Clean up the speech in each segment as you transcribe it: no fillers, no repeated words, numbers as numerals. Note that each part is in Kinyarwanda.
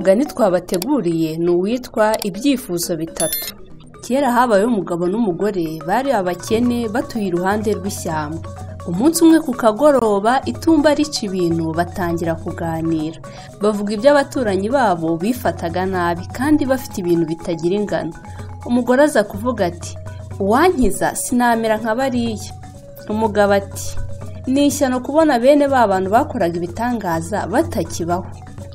mugani twabateguriye ni uwitwa ibyifuzo bitatu. Kera habaye umugabo n'umugore bari abakene batuye iruhande rw'ishyamba. Umunsi umwe ku kagoroba itumba rica ibintu batangira kuganira. Bavuga ibyo abaturanyi babo bifataga nabi kandi bafite ibintu bitagira ingano. Umugore aza kuvuga ati, uwankiza sinamera nka bariya. Umugabo ati, ni ishyano kubona bene ba bantu bakoraga ibitangaza batakibaho.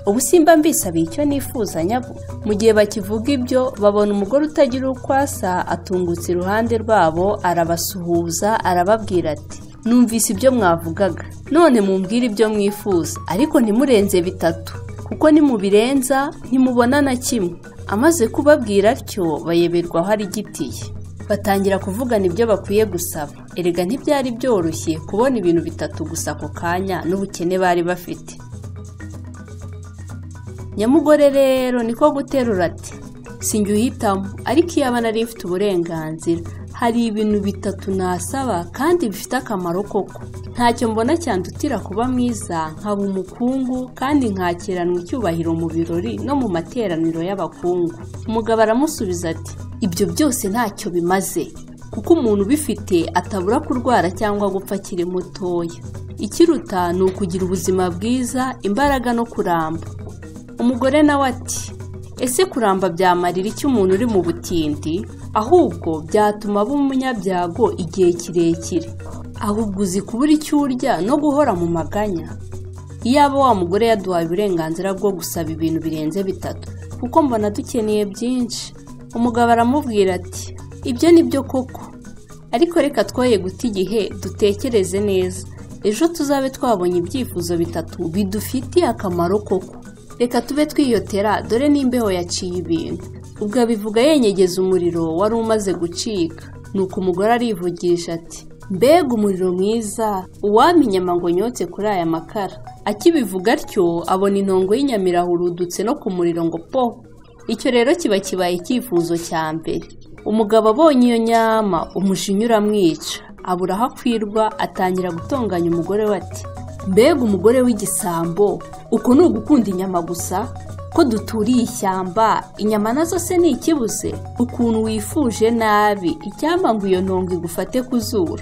Ubu simba mbisabiye icyo nifuza nyabo. Mu gihe bakivuga ibyo babona umugore utagira uko asa atungutse iruhande rwabo arabasuhuza arababwira ati, numvise ibyo mwavugaga, none mumbwire ibyo mwifuza, ariko ntimurenze bitatu kuko nimubirenza ntimubona na kimwe. Amaze kubabwira atyo bayeberwa aho arigitiye. Batangira kuvugana ibyo bakwiye gusaba. Erega ntibyari byoroshye kubona ibintu bitatu gusa ako kanya n'ubukene bari bafite. Nyamugore rero niko guterura ati, sinjye uhitamo, ariko iyo aba nari mfite uburenganzira, hari ibintu bitatu nasaba kandi bifite akamaro koko. Ntacyo mbona cyandutira kuba mwiza, nkaba umukungu kandi nkakiranwa icyubahiro mu birori no mu materaniro y'abakungu. Umugabo aramusubiza ati, ibyo byose ntacyo bimaze, kuko umuntu ubifite atabura kurwara cyangwa gupfa akiri mutoya. Ikiruta ni ukugira ubuzima bwiza, imbaraga no kuramba. Umugore nawe ati, ese kuramba byamarira icyo umuntu uri mu butindi? Ahubwo byatuma aba umunyabyago igihe kirekire. Ahubwo uzi kubura icyo urya no guhora mu maganya. Iyaba wa mugore yaduhaye uburenganzira bwo gusaba ibintu birenze bitatu, kuko mbona dukeneye byinshi. Umugabo aramubwira ati, ibyo ni byo koko, ariko reka twoye guta igihe dutekereze neza. Ejo tuzabe twabonye ibyifuzo bitatu bidufitiye akamaro koko. Reka tube twiyotera, dore n'imbeho yaciye ibintu. Ubwo abivuga yenyegeza umuriro wari umaze gucika. Nuko umugore arivugisha ati, mbega umuriro mwiza, uwampa inyama ngo nyotse kuri aya makara. Akibivuga atyo abona intongo y'inyama irahurudutse no ku muriro ngo po. Icyo rero kiba kibaye icyifuzo cya mbere. Umugabo abonye iyo nyama umujinya uramwica, abura aho akwirwa, atangira gutonganya umugore we ati, mbega umugore w'igisambo, uko ni ugukunda inyama gusa? Ko duturiye ishyamba, inyama nazo se ni ikibuze? Ukuntu wifuje nabi, icyampa ngo iyo ntongo igufate ku zuru.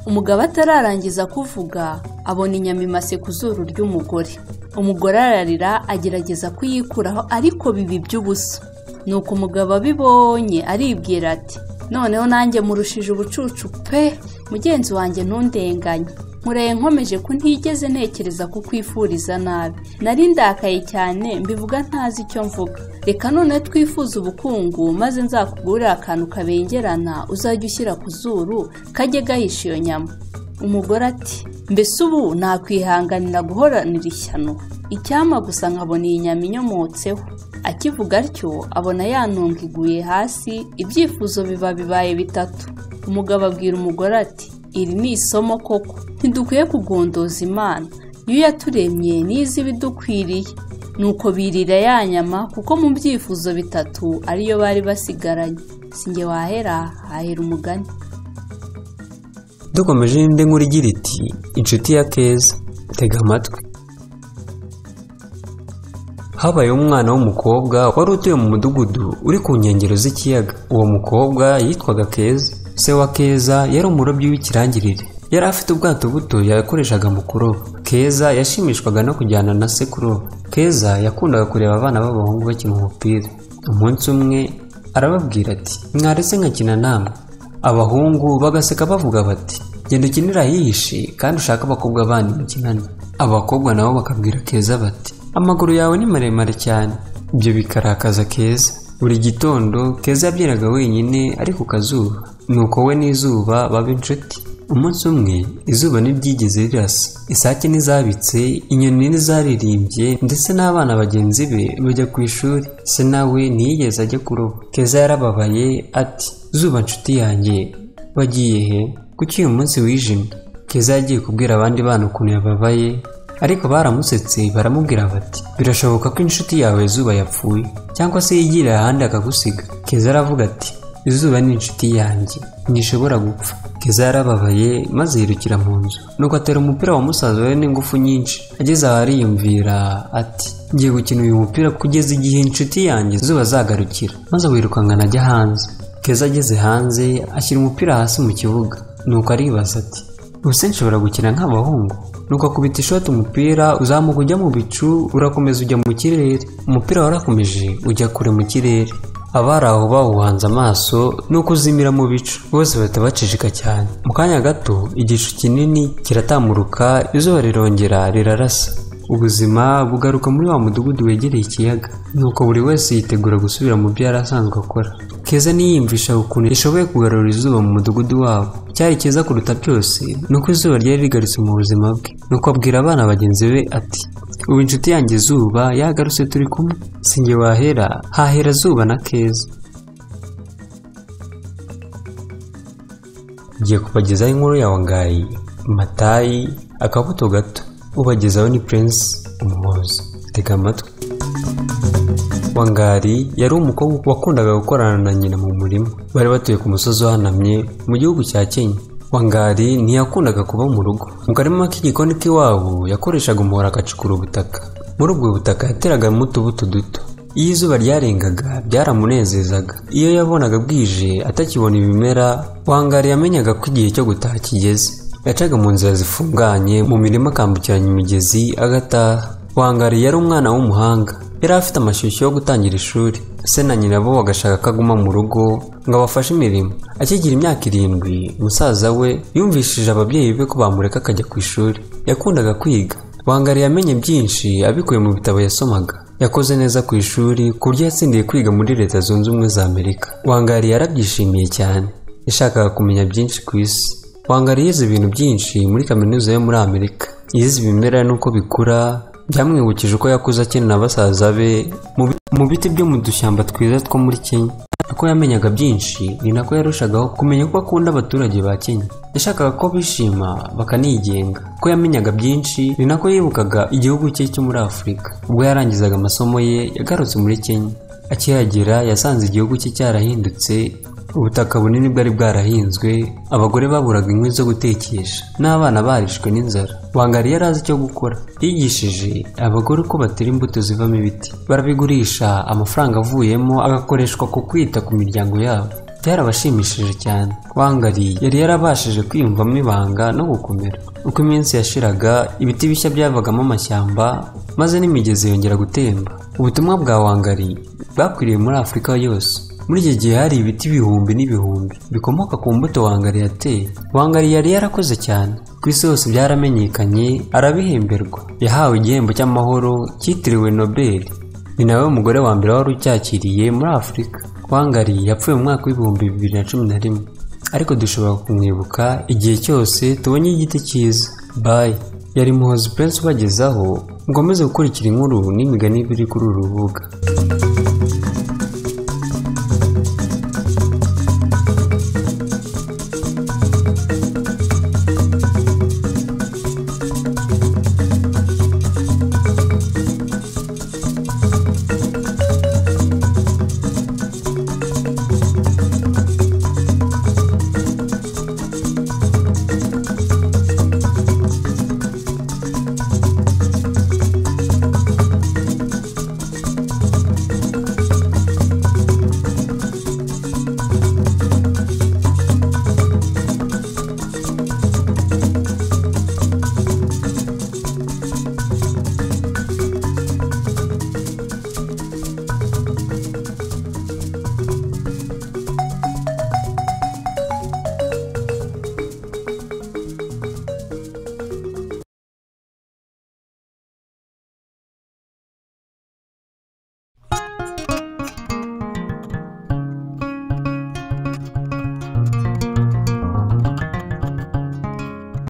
Umugabo atararangiza kuvuga abona inyama imase ku zuru ry'umugore. Umugore ararira agerageza kuyikuraho, ariko biba iby'ubusa. Nuko umugabo abibonye aribwira ati, noneho nanjye murushije ubucucu pe, mugenzi wanjye ntundenganye. Mureye nkomeje ko ntigeze ntekereza kukwifuriza nabi. Nari ndakaye cyane mbivuga ntazi icyo mvuga. Reka none twifuza ubukungu maze nzakugurira akantu kabengerana uzajya ushyira ku zuru kajye gahisha iyo nyama. Umugore ati, mbese ubu nakwihanganira guhoranira ishyano, icyama gusa nkabona iyi nyama inyomotseho. Akivuga atyo abona ya ntongo iguye hasi, ibyifuzo bibaye bitatu. Umugabo abwira umugore ati, iri ni isomo koko, ntidukwiye kugondoza Imana, iyo yaturemye nizi ibidukwiriye. Nuko birira ya nyama, kuko mu byifuzo bitatu ariyo bari basigaranye. Sinjye wahera hahera umugani. Dukomeje n'indi nkuru igira iti, inshuti ya Keza. Tega amatwi. Habaye umwana w'umukobwa wari utuye mu mudugudu uri ku nkengero z'ikiyaga. Uwo mukobwa yitwaga Keza. Se wa Keza yari umurobyi w'ikirangirire. Yari afite ubwato buto yakoreshaga mu kuroba. Keza yashimishwaga no kujyana na se kuroba. Keza yakundaga kureba abana b'abahungu bakina umupira. Umunsi umwe arababwira ati, mwaretse nkakina namwe? Abahungu bagaseka bavuga bati, genda ukinira hihishe kandi ushaka abakobwa bandi mukinane. Abakobwa nabo bakabwira Keza bati, amaguru yawe ni maremare cyane. Ibyo bikarakaza Keza. Buri gitondo Keza yabyinaga wenyine ari ku kazuba. Nuko we n'izuba baba inshuti. Umunsi umwe izuba ntiryigeze rirasa, isake ntizabitse, inyoni ntizaririmbye, ndetse n'abana bagenzi be bajya ku ishuri. Se nawe ntiyigeze ajya kuroba. Keza yarababaye ati, zuba nshuti yanjye, wagiye he? Kuki uyu munsi wijimye? Keza yagiye kubwira abandi bana ukuntu yababaye, ariko baramusetse baramubwira bati, birashoboka ko inshuti yawe zuba yapfuye cyangwa se yigira ahandi akagusiga. Keza aravuga ati, izuba ni inshuti yanjye ntishobora gupfa. Keza yarababaye maze yirukira mu nzu, nuko atera umupira wa musaza we n'ingufu nyinshi. Ageze aho ariyumvira ati ngiye gukina uyu mupira kugeza igihe inshuti yanjye izuba azagarukira, maze wirukankana ajya hanze. Keza ageze hanze ashyira umupira hasi mu kibuga, nuko aribaza ati ubuse nshobora gukina nk'abahungu? Nuko akubita ishoti umupira uzamuka ujya mu bicu urakomeza ujya mu kirere. Umupira warakomeje ujya kure mu kirere, abari aho bawuhanze amaso nuko uzimira mu bicu, bose bahita baceceka cyane. Mu kanya gato igicu kinini kiratamuruka, izuba rirongera rirarasa. Ubuzima bugaruka muri wa mudugudu wegereye ikiyaga, nuko buri wese yitegura gusubira mu byo yari asanzwe akora. Keza niyiyumvisha ukuntu ishoboye kugarura izuba mu mudugudu wabo. Cyari cyiza kuruta byose nuko izuba ryari rigarutse mu buzima bwe, nuko abwira abana bagenzi be ati ubu inshuti yanjye izuba yagarutse, turi kumwe, sinjye wahera, hahera Zuba na Keza. Ngiye kubagezaho inkuru ya Wangayi Matayi akabuto gato, ubagezaho ni Prince Umuhoza. Tega amatwi. Wangari yari umukobwa wakundaga gukorana na nyina mu murima. Bari batuye ku musozi uhanamye mu gihugu cya Kenya. Wangari ntiyakundaga kuba mu rugo. Mu karima k'igikoni k'iwabo yakoreshaga umuhoro agacukura ubutaka. Muri ubwo butaka yateragamo utubuto duto. Iyo izuba ryarengaga byaramunezezaga. Iyo yabonaga bwije atakibona ibimera, Wangari yamenyaga ko igihe cyo gutaha kigeze. Yacaga mu nzira zifunganye mu mirima akambukiranya imigezi agataha. Wangari yari umwana w'umuhanga, yari afite amashyushyu yo gutangira ishuri. Se na nyina bo bagashaka ko aguma mu rugo ngo abafashe imirimo. Akigira imyaka 7, musaza we yumvishije ababyeyi be ko bamureka akajya ku ishuri. Yakundaga kwiga. Wangari yamenye byinshi abikuye mu bitabo yasomaga. Yakoze neza ku ishuri ku buryo yatsindiye kwiga muri Leta Zunze Ubumwe za Amerika. Wangari yarabyishimiye cyane, yashakaga kumenya byinshi ku isi. Wangari yize ibintu byinshi muri kaminuza yo muri Amerika. Yize ibimera nuko bikura, byamwibukije uko yakuze akina na basaza be mu biti byo mu dushyamba twiza two muri Kenya. Uko yamenyaga byinshi ni nako yarushagaho kumenya uko akunda abaturage ba Kenya. Yashakaga ko bishima bakanigenga. Uko yamenyaga byinshi ni nako yibukaga igihugu cye cyo muri Afurika. Ubwo yarangizaga amasomo ye yagarutse muri Kenya. Akihagera yasanze igihugu cye cyarahindutse, ubutaka bunini bwari bwarahinzwe, abagore baburaga inkwi zo gutekesha, n'abana barishwe n'inzara. Wangari yari azi icyo gukora. Yigishije abagore uko batera imbuto zivamo ibiti, barabigurisha, amafaranga avuyemo agakoreshwa ku kwita ku miryango yabo. Byarabashimishije cyane. Wangari yari yarabashije kwiyumvamo ibanga no gukomera. Uko iminsi yashiraga, ibiti bishya byavagamo amashyamba, maze n'imigezi yongera gutemba. Ubutumwa bwa Wangari bwakwiriye muri Afurika yose. Muri iki gihe hari ibiti ibihumbi n'ibihumbi bikomoka ku mbuto Wangari yateye. Wangari yari yarakoze cyane. Ku isi hose byaramenyekanye, arabihemberwa. Yahawe igihembo cy'amahoro cyitiriwe Nobel. Ni nawe mugore wa mbere wari ucyakiriye muri Afurika. Wangari yapfuye mu mwaka w'2011, ariko dushobora kumwibuka igihe cyose tubonye igiti cyiza. Bye. Yari Muhozi Prince ubagezaho. Ngomeze gukurikira inkuru n'imigani biri kuri uru rubuga.